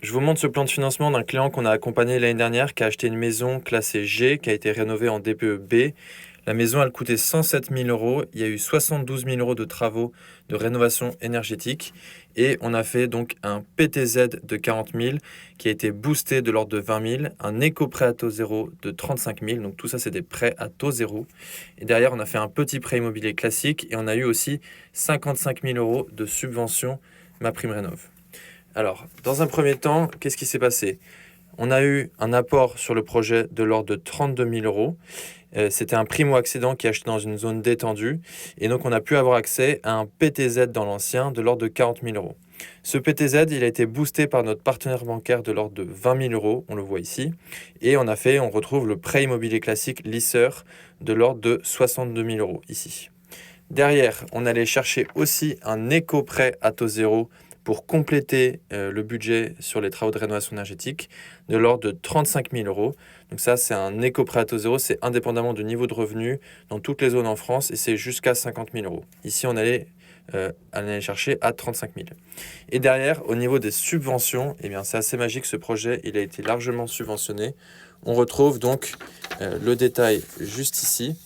Je vous montre ce plan de financement d'un client qu'on a accompagné l'année dernière qui a acheté une maison classée G qui a été rénovée en DPE B. La maison, elle coûtait 107 000 euros. Il y a eu 72 000 euros de travaux de rénovation énergétique. Et on a fait donc un PTZ de 40 000 qui a été boosté de l'ordre de 20 000. Un éco-prêt à taux zéro de 35 000. Donc tout ça, c'est des prêts à taux zéro. Et derrière, on a fait un petit prêt immobilier classique. Et on a eu aussi 55 000 euros de subvention MaPrimeRénov'. Alors, dans un premier temps, qu'est-ce qui s'est passé? On a eu un apport sur le projet de l'ordre de 32 000 euros. C'était un primo-accédant qui achetait dans une zone détendue. Et donc, on a pu avoir accès à un PTZ dans l'ancien de l'ordre de 40 000 euros. Ce PTZ, il a été boosté par notre partenaire bancaire de l'ordre de 20 000 euros. On le voit ici. Et on retrouve le prêt immobilier classique lisseur de l'ordre de 62 000 euros ici. Derrière, on allait chercher aussi un éco-prêt à taux zéro pour compléter le budget sur les travaux de rénovation énergétique de l'ordre de 35 000 euros. Donc ça, c'est un éco-prêt à taux zéro, c'est indépendamment du niveau de revenu dans toutes les zones en France et c'est jusqu'à 50 000 euros. Ici, on allait chercher à 35 000. Et derrière, au niveau des subventions, eh bien, c'est assez magique, ce projet, il a été largement subventionné. On retrouve donc le détail juste ici.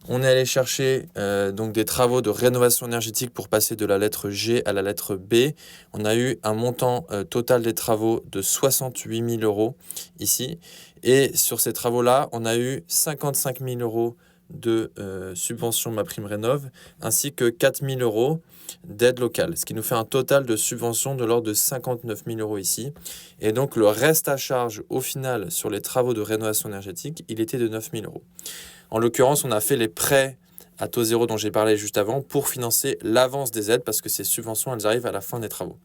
On est allé chercher donc des travaux de rénovation énergétique pour passer de la lettre G à la lettre B. On a eu un montant total des travaux de 68 000 euros ici. Et sur ces travaux-là, on a eu 55 000 euros de subvention MaPrimeRénov' ainsi que 4 000 euros d'aide locale, ce qui nous fait un total de subvention de l'ordre de 59 000 euros ici. Et donc le reste à charge au final sur les travaux de rénovation énergétique, il était de 9 000 euros. En l'occurrence, on a fait les prêts à taux zéro dont j'ai parlé juste avant pour financer l'avance des aides parce que ces subventions, elles arrivent à la fin des travaux.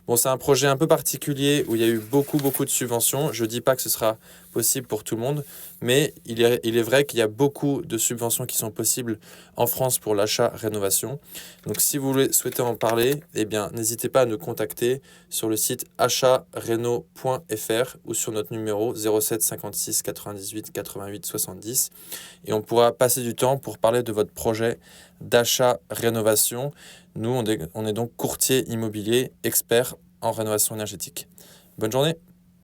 Bon, c'est un projet un peu particulier où il y a eu beaucoup de subventions. Je ne dis pas que ce sera possible pour tout le monde, mais il est vrai qu'il y a beaucoup de subventions qui sont possibles en France pour l'achat-rénovation. Donc, si vous souhaitez en parler, eh bien, n'hésitez pas à nous contacter sur le site achatreno.fr ou sur notre numéro 07 56 98 88 70 et on pourra passer du temps pour parler de votre projet d'achat-rénovation. Nous, on est donc courtier immobilier expert en rénovation énergétique. Bonne journée!